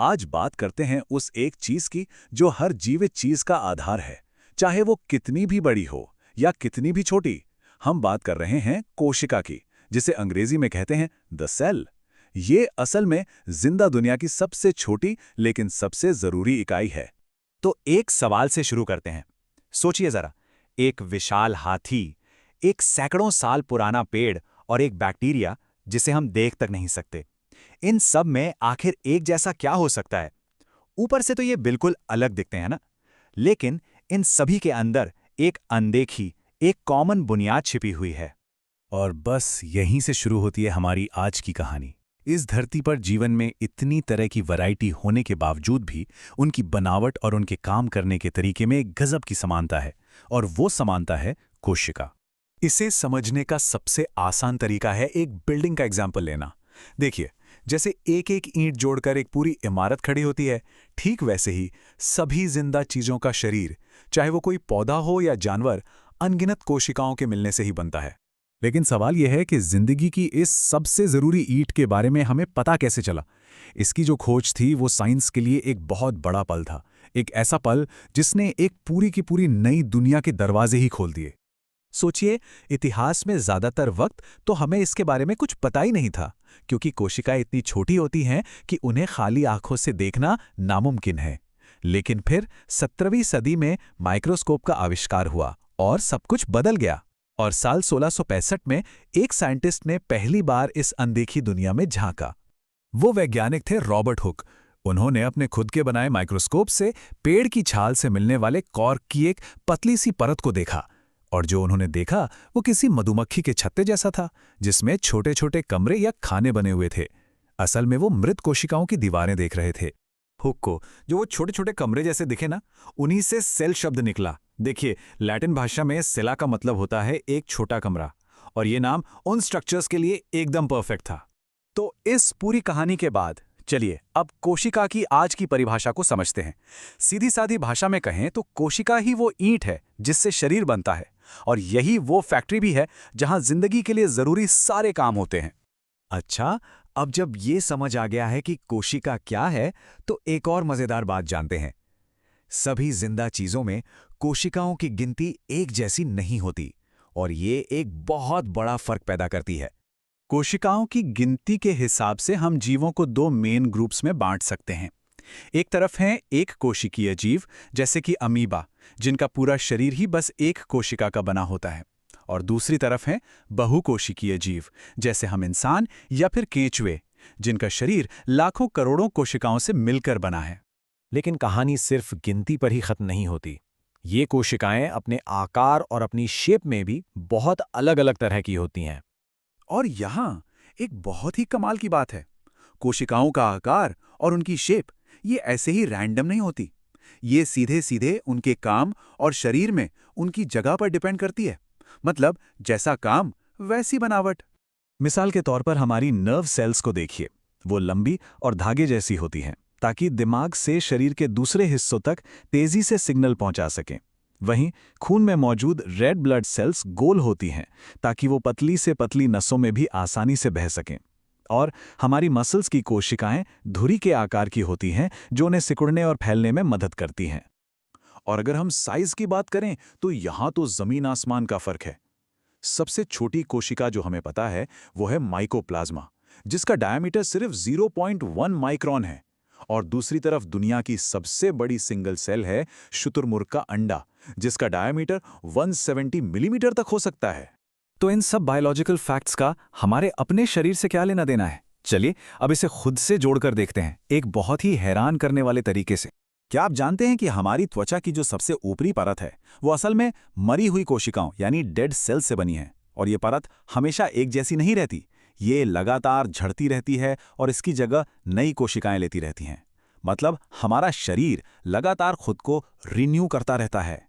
आज बात करते हैं उस एक चीज की जो हर जीवित चीज का आधार है, चाहे वो कितनी भी बड़ी हो या कितनी भी छोटी। हम बात कर रहे हैं कोशिका की, जिसे अंग्रेजी में कहते हैं द सेल। ये असल में जिंदा दुनिया की सबसे छोटी लेकिन सबसे जरूरी इकाई है। तो एक सवाल से शुरू करते हैं। सोचिए जरा, एक विशाल हाथी, एक सैकड़ों साल पुराना पेड़ और एक बैक्टीरिया जिसे हम देख तक नहीं सकते। इन सब में आखिर एक जैसा क्या हो सकता है? ऊपर से तो ये बिल्कुल अलग दिखते हैं ना, लेकिन इन सभी के अंदर एक अनदेखी, एक कॉमन बुनियाद छिपी हुई है। और बस यहीं से शुरू होती है हमारी आज की कहानी। इस धरती पर जीवन में इतनी तरह की वैरायटी होने के बावजूद भी उनकी बनावट और उनके काम करने के तरीके में एक गजब की समानता है, और वो समानता है कोशिका। इसे समझने का सबसे आसान तरीका है एक बिल्डिंग का एग्जाम्पल लेना। देखिए, जैसे एक एक ईंट जोड़कर एक पूरी इमारत खड़ी होती है, ठीक वैसे ही सभी जिंदा चीजों का शरीर, चाहे वो कोई पौधा हो या जानवर, अनगिनत कोशिकाओं के मिलने से ही बनता है। लेकिन सवाल यह है कि जिंदगी की इस सबसे जरूरी ईंट के बारे में हमें पता कैसे चला। इसकी जो खोज थी वो साइंस के लिए एक बहुत बड़ा पल था, एक ऐसा पल जिसने एक पूरी की पूरी नई दुनिया के दरवाजे ही खोल दिए। सोचिए, इतिहास में ज्यादातर वक्त तो हमें इसके बारे में कुछ पता ही नहीं था, क्योंकि कोशिकाएं इतनी छोटी होती हैं कि उन्हें खाली आंखों से देखना नामुमकिन है। लेकिन फिर 17वीं सदी में माइक्रोस्कोप का आविष्कार हुआ और सब कुछ बदल गया। और साल 1665 में एक साइंटिस्ट ने पहली बार इस अनदेखी दुनिया में झांका। वो वैज्ञानिक थे रॉबर्ट हुक। उन्होंने अपने खुद के बनाए माइक्रोस्कोप से पेड़ की छाल से मिलने वाले कॉर्क की एक पतली सी परत को देखा, और जो उन्होंने देखा वो किसी मधुमक्खी के छत्ते जैसा था, जिसमें छोटे छोटे कमरे या खाने बने हुए थे। असल में वो मृत कोशिकाओं की दीवारें देख रहे थे। हुक को जो वो छोटे छोटे कमरे जैसे दिखे ना, उन्हीं से सेल शब्द निकला। देखिए, लैटिन भाषा में सेला का मतलब होता है एक छोटा कमरा, और ये नाम उन स्ट्रक्चर्स के लिए एकदम परफेक्ट था। तो इस पूरी कहानी के बाद चलिए अब कोशिका की आज की परिभाषा को समझते हैं। सीधी सादी भाषा में कहें तो कोशिका ही वो ईंट है जिससे शरीर बनता है, और यही वो फैक्ट्री भी है जहां जिंदगी के लिए जरूरी सारे काम होते हैं। अच्छा, अब जब ये समझ आ गया है कि कोशिका क्या है, तो एक और मजेदार बात जानते हैं। सभी जिंदा चीजों में कोशिकाओं की गिनती एक जैसी नहीं होती, और ये एक बहुत बड़ा फर्क पैदा करती है। कोशिकाओं की गिनती के हिसाब से हम जीवों को दो मेन ग्रुप्स में बांट सकते हैं। एक तरफ हैं एक कोशिकीय जीव, जैसे कि अमीबा, जिनका पूरा शरीर ही बस एक कोशिका का बना होता है। और दूसरी तरफ हैं बहुकोशिकीय जीव, जैसे हम इंसान या फिर केंचुए, जिनका शरीर लाखों करोड़ों कोशिकाओं से मिलकर बना है। लेकिन कहानी सिर्फ गिनती पर ही खत्म नहीं होती। ये कोशिकाएं अपने आकार और अपनी शेप में भी बहुत अलग-अलग तरह की होती हैं। और यहाँ एक बहुत ही कमाल की बात है, कोशिकाओं का आकार और उनकी शेप ये ऐसे ही रैंडम नहीं होती। ये सीधे सीधे उनके काम और शरीर में उनकी जगह पर डिपेंड करती है। मतलब जैसा काम वैसी बनावट। मिसाल के तौर पर हमारी नर्व सेल्स को देखिए, वो लंबी और धागे जैसी होती हैं, ताकि दिमाग से शरीर के दूसरे हिस्सों तक तेजी से सिग्नल पहुंचा सकें। वहीं खून में मौजूद रेड ब्लड सेल्स गोल होती हैं, ताकि वो पतली से पतली नसों में भी आसानी से बह सकें। और हमारी मसल्स की कोशिकाएं धुरी के आकार की होती हैं, जो उन्हें सिकुड़ने और फैलने में मदद करती हैं। और अगर हम साइज की बात करें तो यहां तो जमीन आसमान का फर्क है। सबसे छोटी कोशिका जो हमें पता है वो है माइकोप्लाज्मा, जिसका डायमीटर सिर्फ 0.1 माइक्रोन है। और दूसरी तरफ दुनिया की सबसे बड़ी सिंगल सेल है शुतुरमुर्ग का अंडा, जिसका डायमीटर 170 मिलीमीटर तक हो सकता है। तो इन सब बायोलॉजिकल फैक्ट्स का हमारे अपने शरीर से क्या लेना देना है? चलिए अब इसे खुद से जोड़कर देखते हैं, एक बहुत ही हैरान करने वाले तरीके से। क्या आप जानते हैं कि हमारी त्वचा की जो सबसे ऊपरी परत है वो असल में मरी हुई कोशिकाओं यानी डेड सेल्स से बनी है? और ये परत हमेशा एक जैसी नहीं रहती, ये लगातार झड़ती रहती है और इसकी जगह नई कोशिकाएं लेती रहती हैं। मतलब हमारा शरीर लगातार खुद को रिन्यू करता रहता है।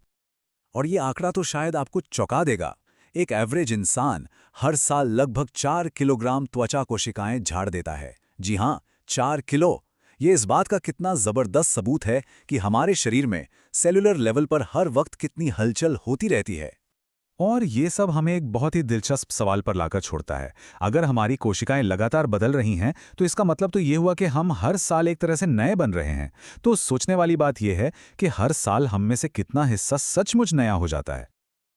और ये आंकड़ा तो शायद आपको चौंका देगा। एक एवरेज इंसान हर साल लगभग 4 किलोग्राम त्वचा कोशिकाएं झाड़ देता है। जी हां, 4 किलो। ये इस बात का कितना जबरदस्त सबूत है कि हमारे शरीर में सेलुलर लेवल पर हर वक्त कितनी हलचल होती रहती है। और ये सब हमें एक बहुत ही दिलचस्प सवाल पर लाकर छोड़ता है। अगर हमारी कोशिकाएं लगातार बदल रही हैं, तो इसका मतलब तो ये हुआ कि हम हर साल एक तरह से नए बन रहे हैं। तो सोचने वाली बात यह है कि हर साल हम में से कितना हिस्सा सचमुच नया हो जाता है।